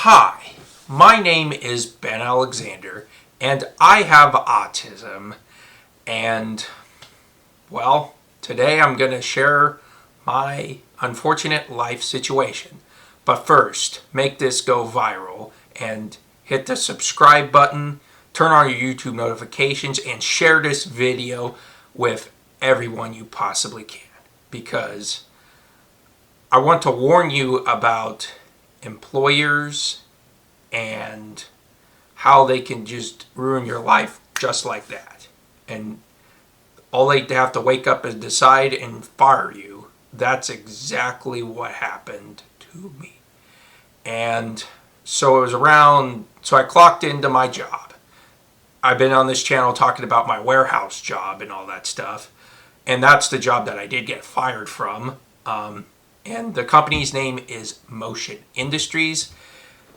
Hi, my name is Ben Alexander, and I have autism. And, well, today I'm going to share my unfortunate life situation. But first, make this go viral and hit the subscribe button, turn on your YouTube notifications, and share this video with everyone you possibly can. Because I want to warn you about employers and how they can just ruin your life just like that. And all they have to wake up and decide and fire you. That's exactly what happened to me. And so it was so I clocked into my job. I've been on this channel talking about my warehouse job and all that stuff. And that's the job that I did get fired from. And the company's name is Motion Industries.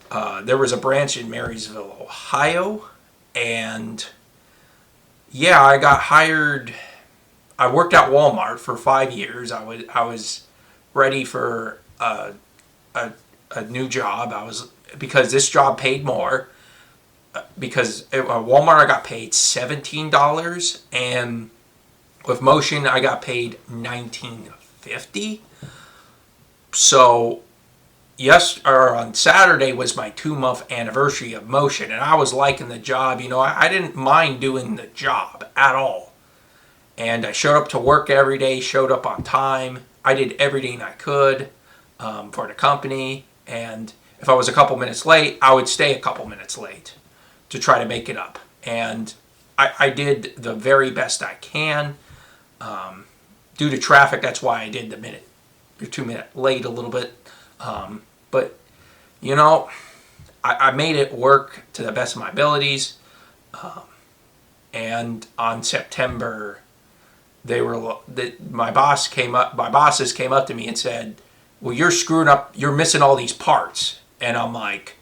There was a branch in Marysville, Ohio. And yeah, I got hired. I worked at Walmart for 5 years. I was ready for a new job. Because this job paid more. Because at Walmart I got paid $17, and with Motion I got paid $19.50. So on Saturday was my 2-month anniversary of Motion, and I was liking the job. You know, I didn't mind doing the job at all. And I showed up to work every day, showed up on time. I did everything I could for the company. And if I was a couple minutes late, I would stay a couple minutes late to try to make it up. And I did the very best I can. Due to traffic, that's why I did the minute or 2 minute late a little bit. But, you know, I made it work to the best of my abilities. And on September, my bosses came up to me and said, well, you're screwing up, you're missing all these parts. And I'm like,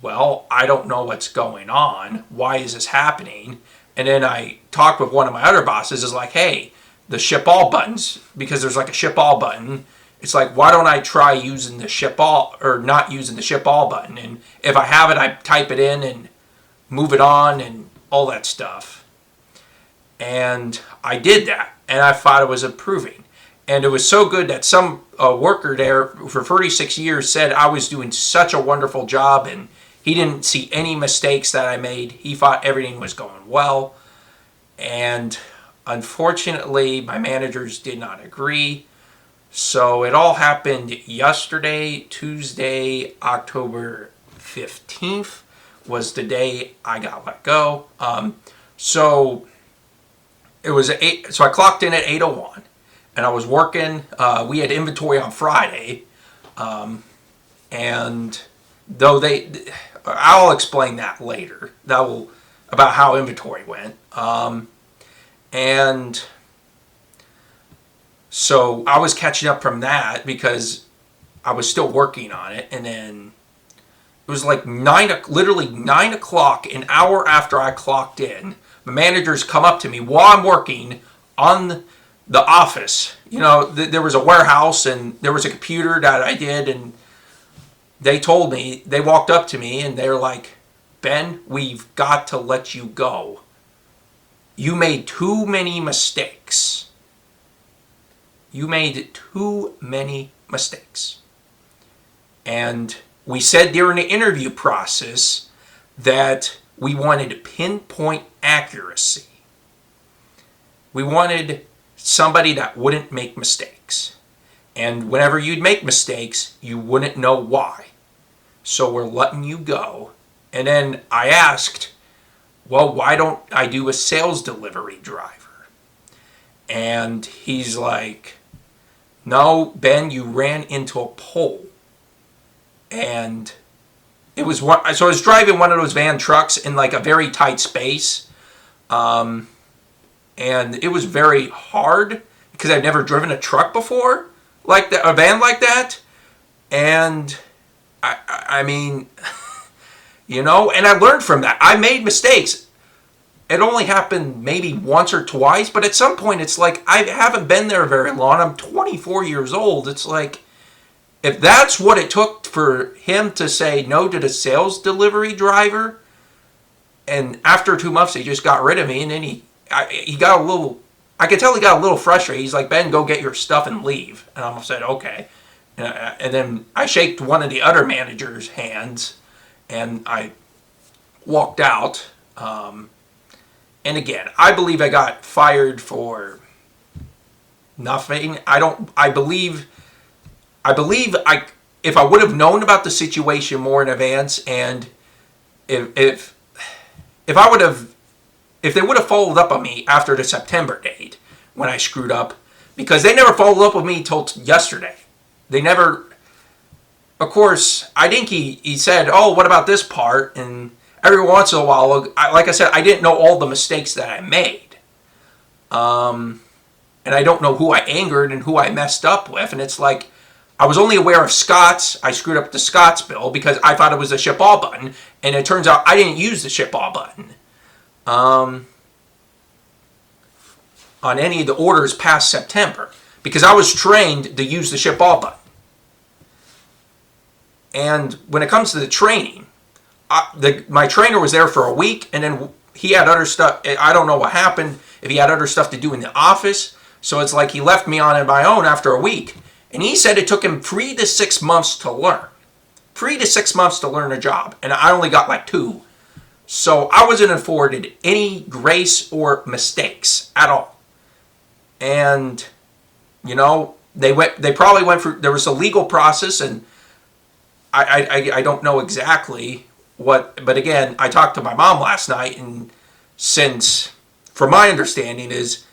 well, I don't know what's going on. Why is this happening? And then I talked with one of my other bosses, is like, hey, the ship all buttons, because there's like a ship all button. It's like, why don't I try using the ship all, or not using the ship all button? And if I have it, I type it in and move it on and all that stuff. And I did that, and I thought it was improving. And it was so good that some worker there for 36 years said I was doing such a wonderful job, and he didn't see any mistakes that I made. He thought everything was going well. And unfortunately, my managers did not agree. So it all happened yesterday, Tuesday, October 15th was the day I got let go. So it was so I clocked in at 8:01, and I was working. We had inventory on Friday, and though I'll explain that later. About how inventory went. And so I was catching up from that because I was still working on it. And then it was like literally 9 o'clock, an hour after I clocked in. The managers come up to me while I'm working on the office. You know, there was a warehouse and there was a computer that I did, and they walked up to me and they're like, Ben, we've got to let you go. You made too many mistakes. You made too many mistakes. And we said during the interview process that we wanted pinpoint accuracy. We wanted somebody that wouldn't make mistakes. And whenever you'd make mistakes, you wouldn't know why. So we're letting you go. And then I asked, well, why don't I do a sales delivery driver? And he's like, no, Ben, you ran into a pole. And so I was driving one of those van trucks in like a very tight space. And it was very hard because I've never driven a truck before, like a van like that. And I mean, you know, and I learned from that. I made mistakes. It only happened maybe once or twice, but at some point it's like, I haven't been there very long. I'm 24 years old. It's like, if that's what it took for him to say no to the sales delivery driver, and after 2 months he just got rid of me, and then he got a little, I could tell he got a little frustrated. He's like, Ben, go get your stuff and leave. And I said, okay. And then I shaked one of the other managers' hands, and I walked out. And again, I believe I got fired for nothing. I believe if I would have known about the situation more in advance, and if they would have followed up on me after the September date when I screwed up, because they never followed up with me till yesterday. They never, of course, I think he said, oh, what about this part? And every once in a while, like I said, I didn't know all the mistakes that I made. And I don't know who I angered and who I messed up with. And it's like, I was only aware of Scott's. I screwed up the Scott's bill because I thought it was a ship all button. And it turns out I didn't use the ship all button on any of the orders past September, because I was trained to use the ship all button. And when it comes to the training, my trainer was there for a week, and then he had other stuff. I don't know what happened, if he had other stuff to do in the office. So it's like he left me on my own after a week. And he said it took him 3 to 6 months to learn. 3 to 6 months to learn a job. And I only got like 2. So I wasn't afforded any grace or mistakes at all. And, you know, they probably went through, there was a legal process, and I don't know exactly what, but again, I talked to my mom last night, and since, from my understanding is,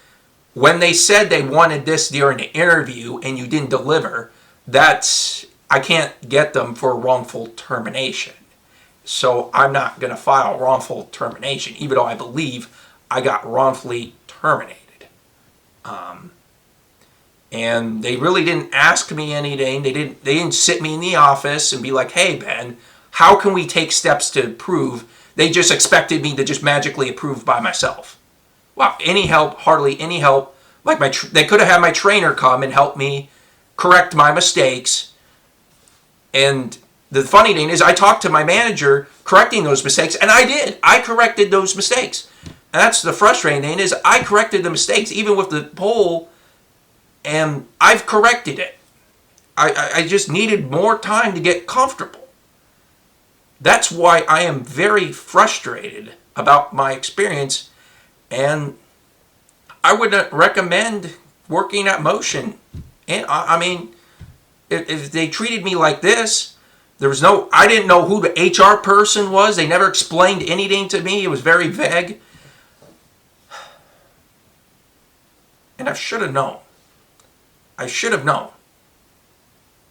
when they said they wanted this during the interview and you didn't deliver, I can't get them for wrongful termination. So I'm not going to file wrongful termination, even though I believe I got wrongfully terminated. And they really didn't ask me anything. They didn't sit me in the office and be like, hey, Ben, how can we take steps to improve? They just expected me to just magically approve by myself. Wow, any help? Hardly any help. Like they could have had my trainer come and help me correct my mistakes. And the funny thing is, I talked to my manager correcting those mistakes, and I did. I corrected those mistakes. And that's the frustrating thing is, I corrected the mistakes, even with the poll, and I've corrected it. I just needed more time to get comfortable. That's why I am very frustrated about my experience, and I would recommend working at Motion. And I mean, if they treated me like this, I didn't know who the HR person was. They never explained anything to me. It was very vague. And I should have known. I should have known.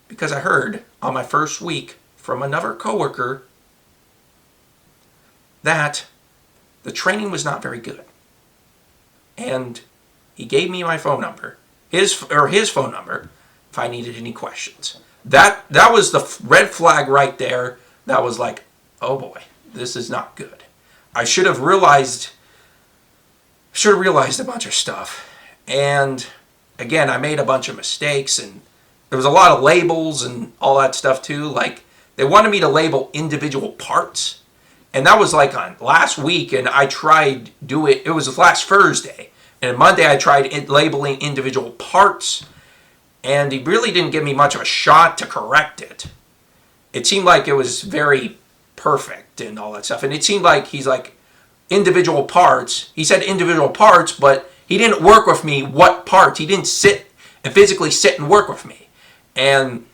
Because I heard on my first week from another coworker that the training was not very good. And he gave me my phone number, his phone number, if I needed any questions. That was the red flag right there. That was like, oh boy, this is not good. I should have realized a bunch of stuff. And again, I made a bunch of mistakes, and there was a lot of labels and all that stuff too. Like, they wanted me to label individual parts. And that was like on last week, and I tried it was last Thursday. And Monday I tried labeling individual parts, and he really didn't give me much of a shot to correct it. It seemed like it was very perfect and all that stuff. And it seemed like he's like, individual parts. He said individual parts, but he didn't work with me what parts. He didn't sit and physically sit and work with me. And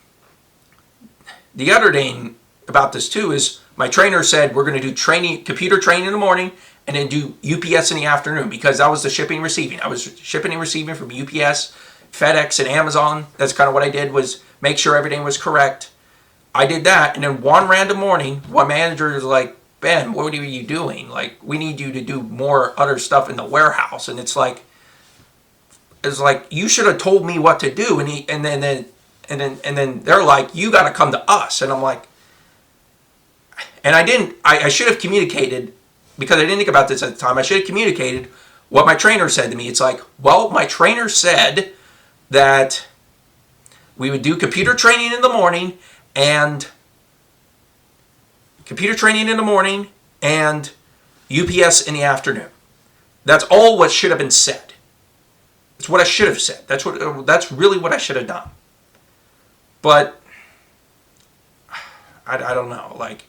the other thing about this too is, my trainer said we're going to do computer training in the morning, and then do UPS in the afternoon, because that was the shipping and receiving. I was shipping and receiving from UPS, FedEx, and Amazon. That's kind of what I did, was make sure everything was correct. I did that, and then one random morning, one manager was like, Ben, what are you doing? Like, we need you to do more other stuff in the warehouse. And it's like you should have told me what to do. And then they're like, you got to come to us. And I'm like, and I didn't. I should have communicated, because I didn't think about this at the time. I should have communicated what my trainer said to me. It's like, well, my trainer said that We would do computer training in the morning and UPS in the afternoon. That's all what should have been said. That's what I should have said. That's really what I should have done. But I don't know. Like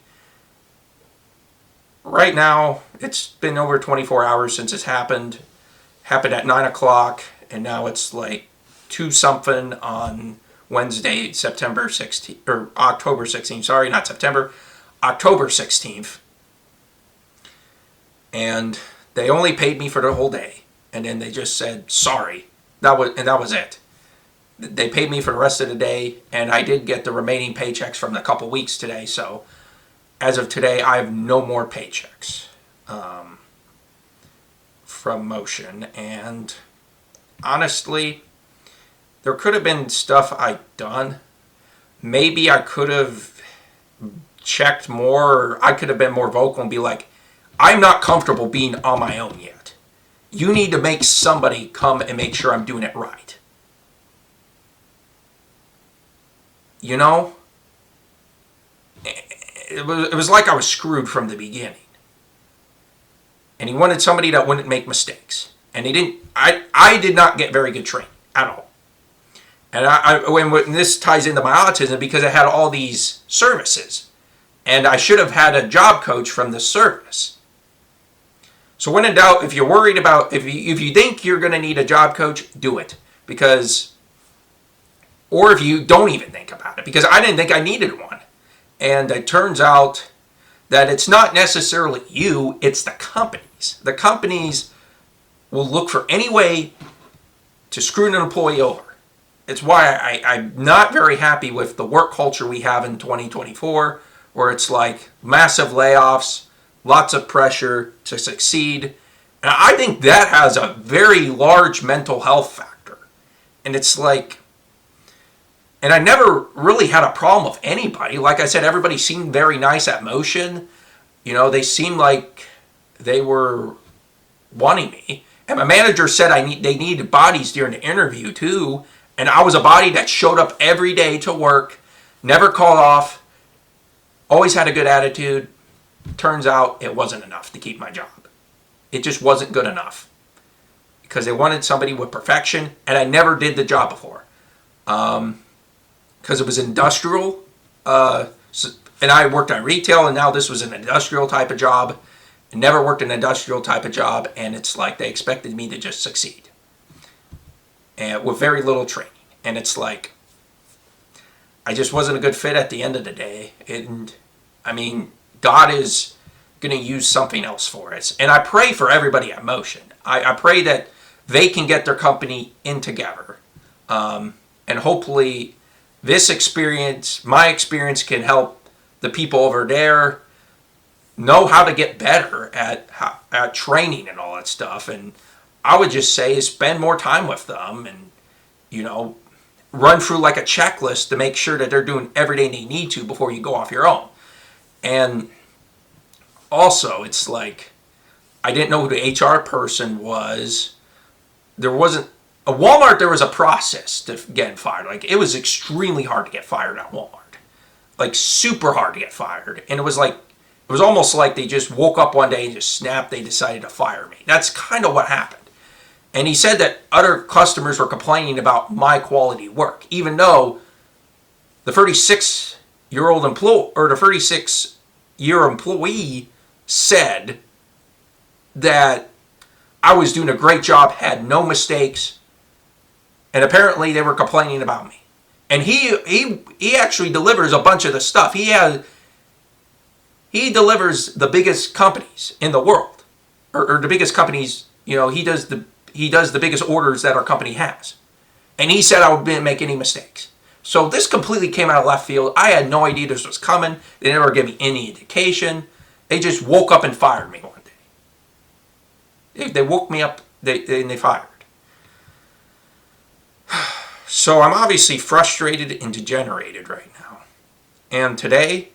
right now, it's been over 24 hours since it's happened. Happened at 9 o'clock, and now it's like 2 something on Wednesday, September 16th, or October 16th. Sorry, not September, October 16th. And they only paid me for the whole day, and then they just said sorry. That was it. They paid me for the rest of the day, and I did get the remaining paychecks from the couple weeks today. So as of today, I have no more paychecks from Motion. And honestly, there could have been stuff I'd done. Maybe I could have checked more, or I could have been more vocal and be like, I'm not comfortable being on my own yet. You need to make somebody come and make sure I'm doing it right. You know? It was like I was screwed from the beginning. And he wanted somebody that wouldn't make mistakes. And he didn't. I did not get very good training at all. And when this ties into my autism, because I had all these services. And I should have had a job coach from the service. So when in doubt, if you're worried about, if you think you're going to need a job coach, do it. Or if you don't even think about it, because I didn't think I needed one. And it turns out that it's not necessarily you, it's the companies. The companies will look for any way to screw an employee over. It's why I'm not very happy with the work culture we have in 2024, where it's like massive layoffs, lots of pressure to succeed. And I think that has a very large mental health factor. And it's like, and I never really had a problem with anybody. Like I said, everybody seemed very nice at Motion. You know, they seemed like they were wanting me. And my manager said they needed bodies during the interview too. And I was a body that showed up every day to work, never called off, always had a good attitude. Turns out it wasn't enough to keep my job. It just wasn't good enough. Because they wanted somebody with perfection, and I never did the job before. Because it was industrial, and I worked on retail, and now this was an industrial type of job. I never worked an industrial type of job, and it's like they expected me to just succeed. And with very little training. And it's like, I just wasn't a good fit at the end of the day. And, I mean, God is going to use something else for us. And I pray for everybody at Motion. I pray that they can get their company in together. And hopefully this experience, my experience, can help the people over there know how to get better at training and all that stuff. And I would just say spend more time with them and, you know, run through like a checklist to make sure that they're doing everything they need to before you go off your own. And also, it's like, I didn't know who the HR person was. There wasn't, at Walmart, there was a process to get fired. Like, it was extremely hard to get fired at Walmart. Like, super hard to get fired. And it was like, it was almost like they just woke up one day and just snapped, they decided to fire me. That's kind of what happened. And he said that other customers were complaining about my quality work, even though the 36-year-old employee, or the 36-year employee said that I was doing a great job, had no mistakes, and apparently they were complaining about me. And he actually delivers a bunch of the stuff. He delivers the biggest companies in the world, or the biggest companies. You know, he does the biggest orders that our company has. And he said I didn't make any mistakes. So this completely came out of left field. I had no idea this was coming. They never gave me any indication. They just woke up and fired me one day. They woke me up and they fired. So I'm obviously frustrated and degenerated right now. And today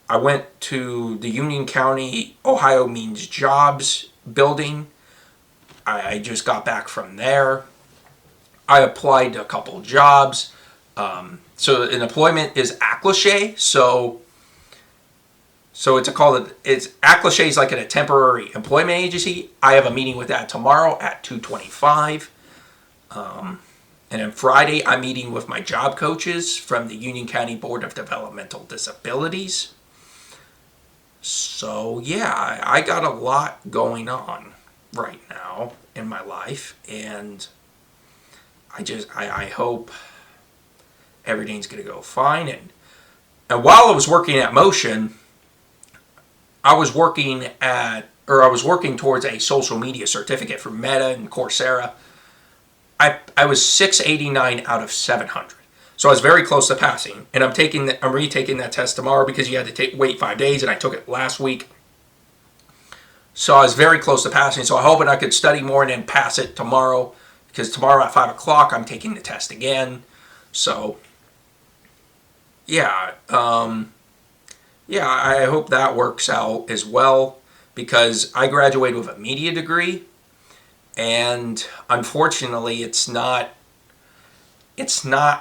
I went to the Union County Ohio Means Jobs building. I just got back from there. I applied to a couple jobs. So an employment is accliché. So it's accliché is like a temporary employment agency. I have a meeting with that tomorrow at 2:25. And then Friday, I'm meeting with my job coaches from the Union County Board of Developmental Disabilities. So yeah, I got a lot going on right now in my life, and I hope everything's gonna go fine. And while I was working at Motion, I was working towards a social media certificate for Meta and Coursera. I was 689 out of 700. So I was very close to passing. And I'm retaking that test tomorrow because you had to wait 5 days, and I took it last week. So I was very close to passing. So I hoping I could study more and then pass it tomorrow, because tomorrow at 5 o'clock I'm taking the test again. So yeah, I hope that works out as well, because I graduated with a media degree, and unfortunately it's not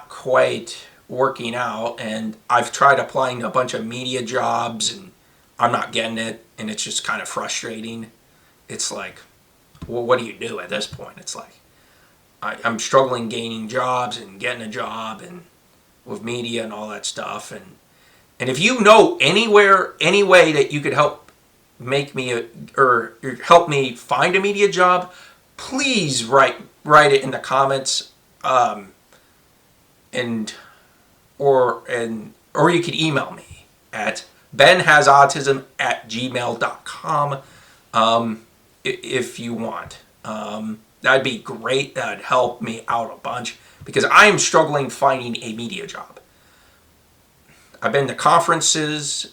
quite working out. And I've tried applying to a bunch of media jobs, and I'm not getting it, and it's just kind of frustrating. It's like, well, what do you do at this point? It's like I'm struggling gaining jobs and getting a job and with media and all that stuff. And if you know any way that you could help make me or help me find a media job, please write it in the comments, or you could email me at benhasautism@gmail.com if you want. That'd be great. That'd help me out a bunch, because I am struggling finding a media job. I've been to conferences,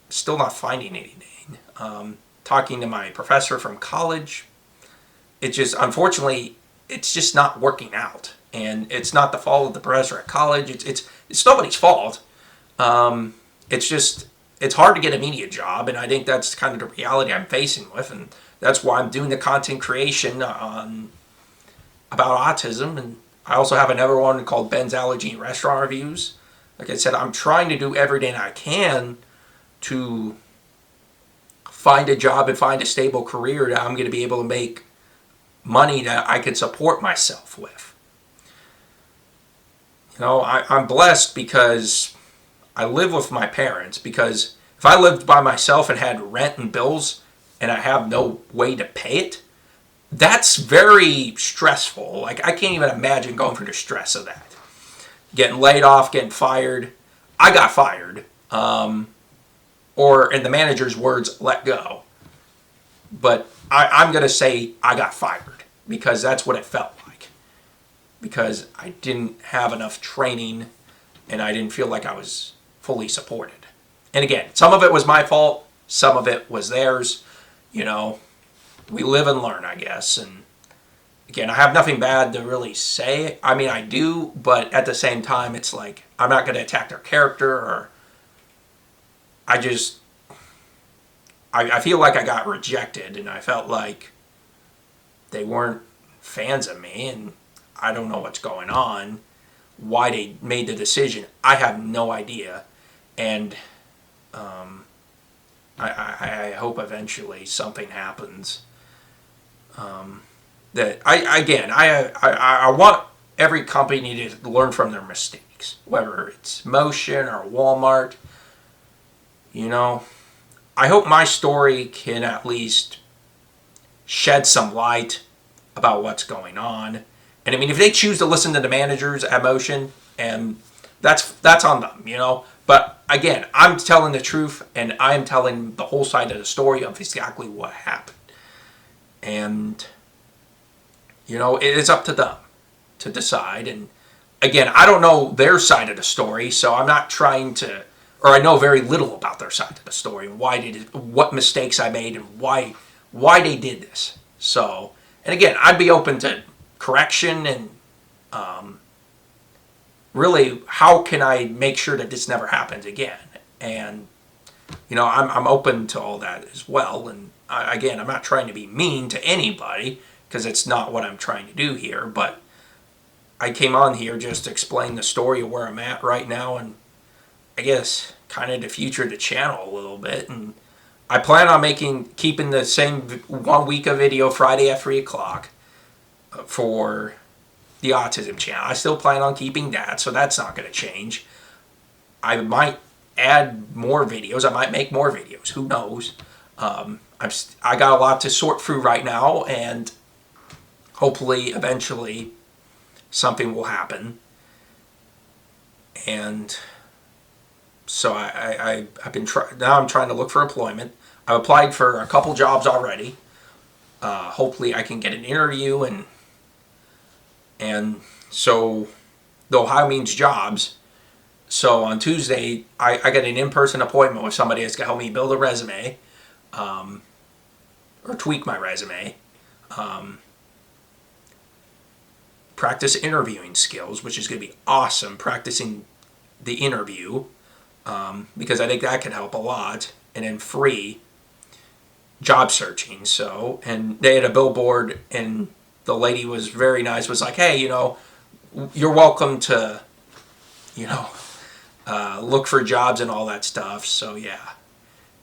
still not finding anything. Talking to my professor from college, unfortunately, it's just not working out. And it's not the fault of the professor at college. It's nobody's fault. It's hard to get a media job, and I think that's kind of the reality I'm facing with, and that's why I'm doing the content creation about autism. And I also have another one called Ben's Allergy and Restaurant Reviews. Like I said, I'm trying to do everything I can to find a job and find a stable career that I'm going to be able to make money that I can support myself with. You know, I'm blessed because I live with my parents, because if I lived by myself and had rent and bills and I have no way to pay it, that's very stressful. Like, I can't even imagine going through the stress of that. Getting laid off, getting fired. I got fired. Or in the manager's words, let go. But I'm going to say I got fired, because that's what it felt like. Because I didn't have enough training, and I didn't feel like I was fully supported. And again, some of it was my fault, some of it was theirs. You know, we live and learn, I guess. And again, I have nothing bad to really say. I mean, I do, but at the same time, it's like, I'm not going to attack their character, or I feel like I got rejected, and I felt like they weren't fans of me, and I don't know what's going on, why they made the decision. I have no idea. And I hope eventually something happens. That I want every company to learn from their mistakes, whether it's Motion or Walmart. You know, I hope my story can at least shed some light about what's going on. And I mean, if they choose to listen to the managers at Motion, and that's on them, you know. But again, I'm telling the truth, and I'm telling the whole side of the story of exactly what happened. And you know, it is up to them to decide. And again, I don't know their side of the story, so I'm not trying to, or I know very little about their side of the story, and what mistakes I made, and why they did this. So, and again, I'd be open to correction, and really, how can I make sure that this never happens again? And you know, I'm open to all that as well. And again, I'm not trying to be mean to anybody, because it's not what I'm trying to do here. But I came on here just to explain the story of where I'm at right now, and I guess kind of the future of the channel a little bit. And I plan on keeping the same 1 week of video Friday at 3 o'clock for the autism channel. I still plan on keeping that, so that's not going to change. I might add more videos. I might make more videos. Who knows? I got a lot to sort through right now, and hopefully, eventually, something will happen. And so I've been now I'm trying to look for employment. I've applied for a couple jobs already. Hopefully, I can get an interview, and so the Ohio Means Jobs. So on Tuesday, I got an in-person appointment with somebody that's going to help me build a resume, or tweak my resume, practice interviewing skills, which is going to be awesome, practicing the interview, because I think that can help a lot, and then free job searching. So, and they had a billboard, and the lady was very nice, was like, hey, you're welcome to, look for jobs and all that stuff. So yeah,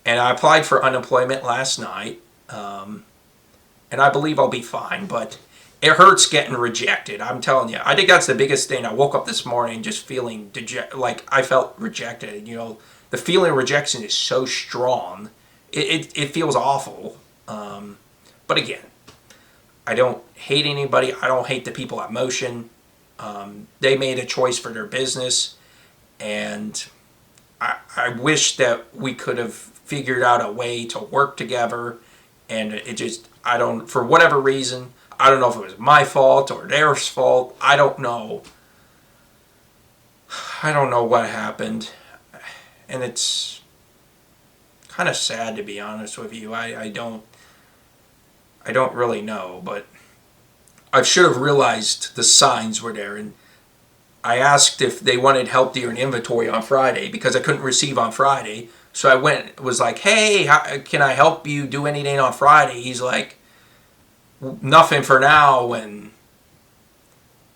and I applied for unemployment last night, and I believe I'll be fine, but it hurts getting rejected. I'm telling you, I think that's the biggest thing. I woke up this morning just feeling like I felt rejected. The feeling of rejection is so strong. It feels awful. But again, I don't hate anybody. I don't hate the people at Motion. They made a choice for their business, and I wish that we could have figured out a way to work together, and for whatever reason, I don't know if it was my fault or their fault. I don't know. I don't know what happened, and it's kind of sad, to be honest with you. I don't really know, but I should have realized the signs were there, and I asked if they wanted help during inventory on Friday because I couldn't receive on Friday. So I was like, hey, can I help you do anything on Friday? He's like, nothing for now, and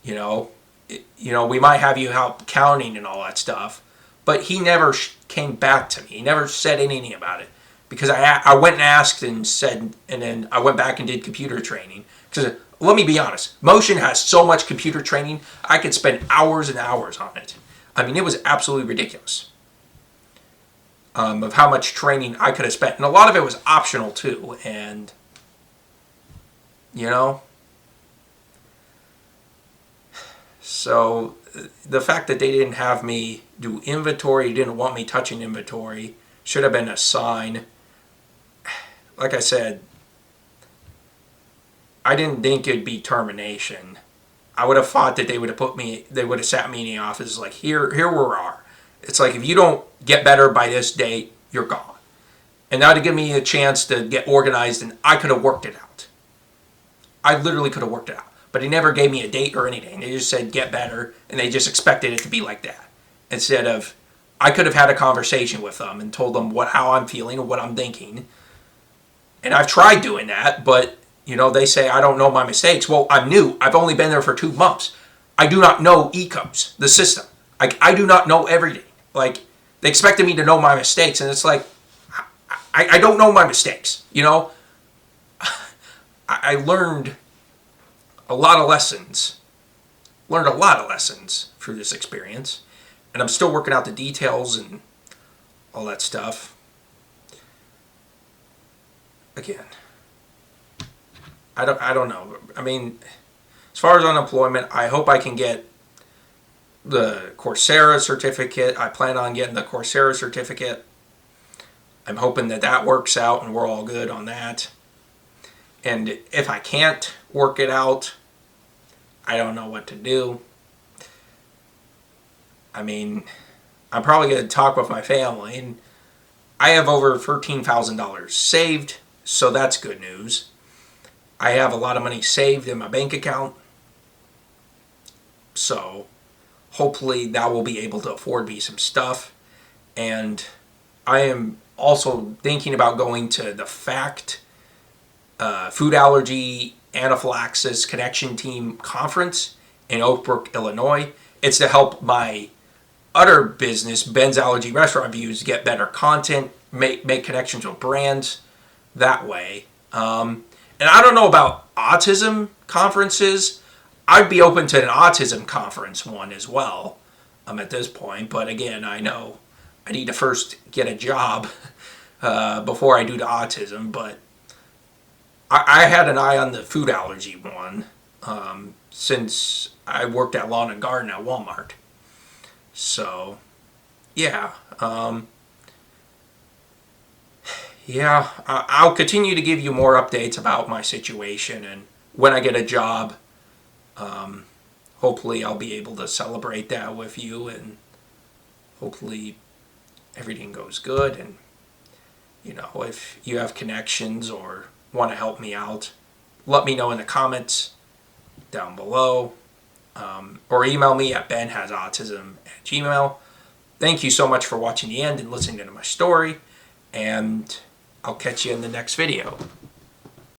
we might have you help counting and all that stuff. But he never came back to me. He never said anything about it, because I went and asked and said, and then I went back and did computer training. Because let me be honest, Motion has so much computer training, I could spend hours and hours on it. I mean, it was absolutely ridiculous of how much training I could have spent, and a lot of it was optional too. And so the fact that they didn't have me do inventory, didn't want me touching inventory, should have been a sign. Like I said, I didn't think it'd be termination. I would have thought that they would have sat me in the office like, here we are. It's like, if you don't get better by this date, you're gone. And that would have given me a chance to get organized, and I could have worked it out. I literally could have worked it out. But he never gave me a date or anything. They just said, get better, and they just expected it to be like that. Instead of, I could have had a conversation with them and told them how I'm feeling and what I'm thinking. And I've tried doing that, but, they say I don't know my mistakes. Well, I'm new. I've only been there for 2 months. I do not know ECOS, the system. I do not know everything. Like, they expected me to know my mistakes, and it's like, I don't know my mistakes, I learned a lot of lessons. Through this experience, and I'm still working out the details and all that stuff. Again, I don't know. I mean, as far as unemployment, I hope I can get the Coursera certificate. I plan on getting the Coursera certificate. I'm hoping that works out and we're all good on that. And if I can't work it out, I don't know what to do. I mean, I'm probably going to talk with my family, and I have over $13,000 saved, so that's good news. I have a lot of money saved in my bank account, so hopefully that will be able to afford me some stuff. And I am also thinking about going to the FACT Food Allergy Anaphylaxis Connection Team Conference in Oak Brook, Illinois. It's to help my other business, Ben's Allergy Restaurant Reviews, get better content, make connections with brands that way. And I don't know about autism conferences. I'd be open to an autism conference one as well at this point. But again, I know I need to first get a job before I do the autism. But I had an eye on the food allergy one since I worked at Lawn and Garden at Walmart. So, yeah. I'll continue to give you more updates about my situation, and when I get a job, hopefully I'll be able to celebrate that with you, and hopefully everything goes good. And if you have connections or want to help me out, let me know in the comments down below, or email me at benhasautism@gmail.com. Thank you so much for watching the end and listening to my story, and I'll catch you in the next video.